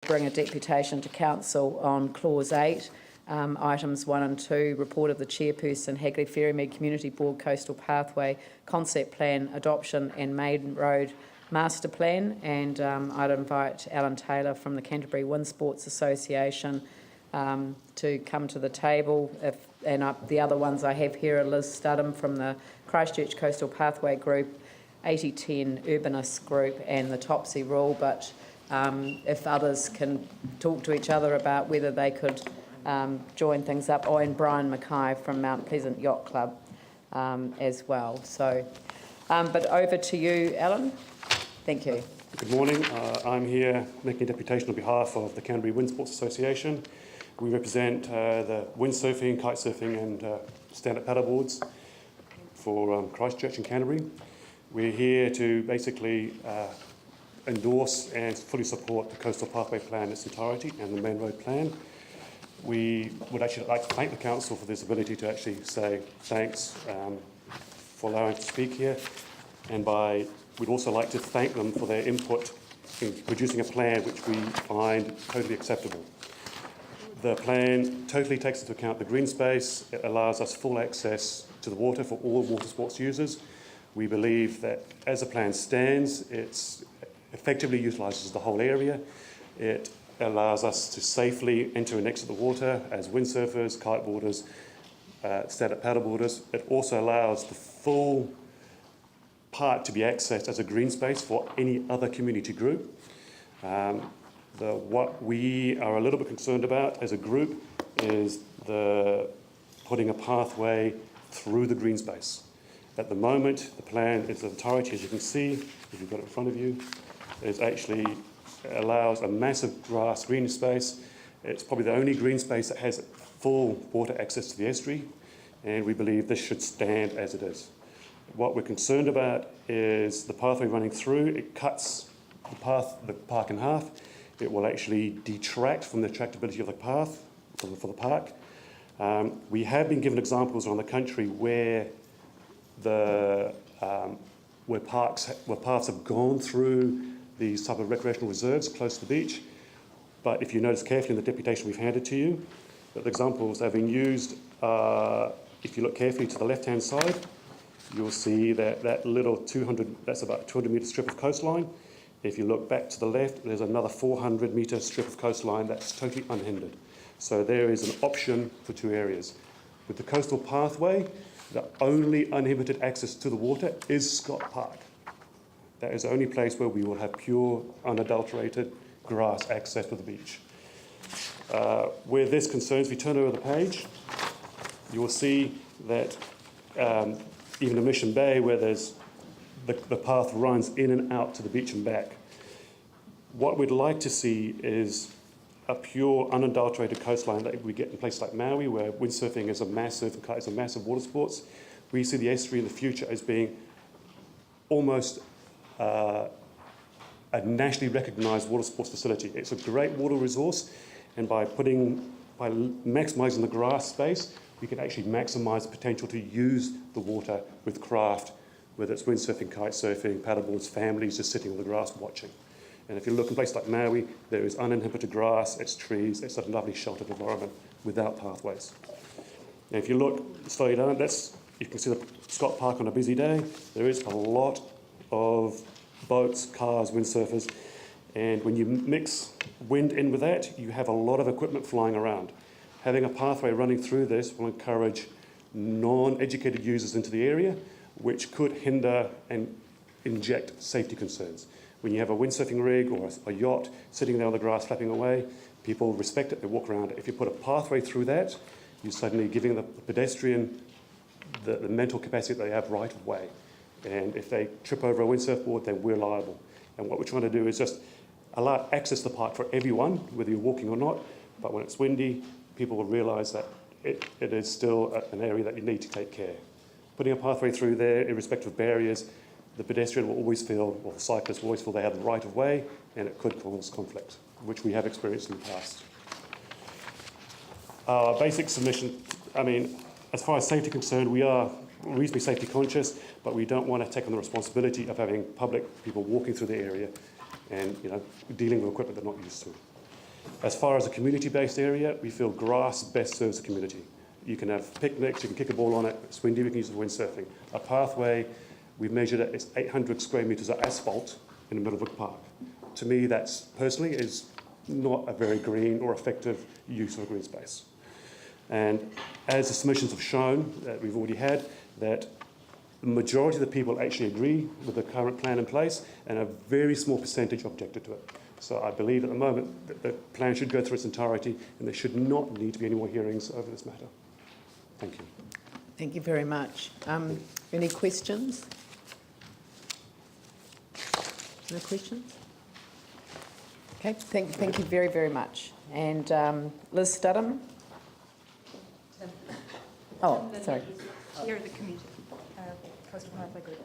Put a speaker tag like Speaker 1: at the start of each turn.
Speaker 1: bring a deputation to Council on Clause 8, items 1 and 2, report of the Chairperson, Hagley Ferrymead Community Board Coastal Pathway Concept Plan Adoption and Maiden Road Master Plan, and I'd invite Alan Taylor from the Canterbury Wind Sports Association to come to the table. The other ones I have here are Liz Studham from the Christchurch Coastal Pathway Group, 8010 Urbanist Group and the Topsy Rule, but if others can talk to each other about whether they could join things up, and Brian Mackay from Mount Pleasant Yacht Club as well. So, but over to you, Alan. Thank you.
Speaker 2: Good morning. I'm here making a deputation on behalf of the Canterbury Wind Sports Association. We represent the windsurfing, kite surfing and stand-up paddleboards for Christchurch and Canterbury. We're here to basically endorse and fully support the Coastal Pathway Plan in its entirety and the Main Road Plan. We would actually like to thank the Council for this ability to actually say thanks for allowing us to speak here, and we'd also like to thank them for their input in producing a plan which we find totally acceptable. The plan totally takes into account the green space. It allows us full access to the water for all water sports users. We believe that as the plan stands, it effectively utilises the whole area. It allows us to safely enter and exit the water as windsurfers, kiteboarders, stand-up paddleboarders. It also allows the full park to be accessed as a green space for any other community group. What we are a little bit concerned about as a group is putting a pathway through the green space. At the moment, the plan is entirety, as you can see, if you've got it in front of you, allows a massive grass green space. It's probably the only green space that has full water access to the estuary, and we believe this should stand as it is. What we're concerned about is the pathway running through. It cuts the park in half. It will actually detract from the attractability of the path for the park. We have been given examples around the country where paths have gone through these type of recreational reserves close to the beach. But if you notice carefully in the deputation we've handed to you, that the examples that have been used, if you look carefully to the left-hand side, you'll see that little that's about 200-metre strip of coastline. If you look back to the left, there's another 400-metre strip of coastline that's totally unhindered. So there is an option for two areas. With the coastal pathway, the only uninhibited access to the water is Scott Park. That is the only place where we will have pure, unadulterated grass access to the beach. Where this concerns, if you turn over the page, you will see that even in Mission Bay, where the path runs in and out to the beach and back. What we'd like to see is a pure, unadulterated coastline that we get in places like Maui, where windsurfing is a massive water sports. We see the estuary in the future as being almost a nationally recognised water sports facility. It's a great water resource, and by maximising the grass space, we can actually maximise the potential to use the water with craft, whether it's windsurfing, kite surfing, paddleboards, families just sitting on the grass watching. And if you look in places like Maui, there is uninhibited grass, it's trees, it's a lovely sheltered environment without pathways. Now if you look slowly down, you can see the Scott Park on a busy day. There is a lot of boats, cars, windsurfers, and when you mix wind in with that, you have a lot of equipment flying around. Having a pathway running through this will encourage non-educated users into the area, which could hinder and inject safety concerns. When you have a windsurfing rig or a yacht sitting there on the grass flapping away, people respect it, they walk around it. If you put a pathway through that, you're suddenly giving the pedestrian the mental capacity that they have right of way. And if they trip over a windsurf board, then we're liable. And what we're trying to do is just allow access to the park for everyone, whether you're walking or not. But when it's windy, people will realise that it is still an area that you need to take care. Putting a pathway through there, irrespective of barriers, the pedestrian will always feel, or the cyclist will always feel they have the right of way, and it could cause conflict, which we have experienced in the past. Our basic submission, as far as safety is concerned, we are reasonably safety conscious, but we don't want to take on the responsibility of having people walking through the area and dealing with equipment they're not used to. As far as a community-based area, we feel grass best serves the community. You can have picnics, you can kick a ball on it, it's windy, we can use it for windsurfing. A pathway, we've measured it, it's 800 square metres of asphalt in the middle of a park. To me, that's personally is not a very green or effective use of a green space. And as the submissions have shown that we've already had, that the majority of the people actually agree with the current plan in place, and a very small percentage objected to it. So I believe at the moment that the plan should go through its entirety, and there should not need to be any more hearings over this matter. Thank you.
Speaker 1: Thank you very much. Any questions? No questions? Okay, thank you very, very much. And Liz Studham? Oh, sorry.
Speaker 3: Chair of the Community Coastal Pathway Group.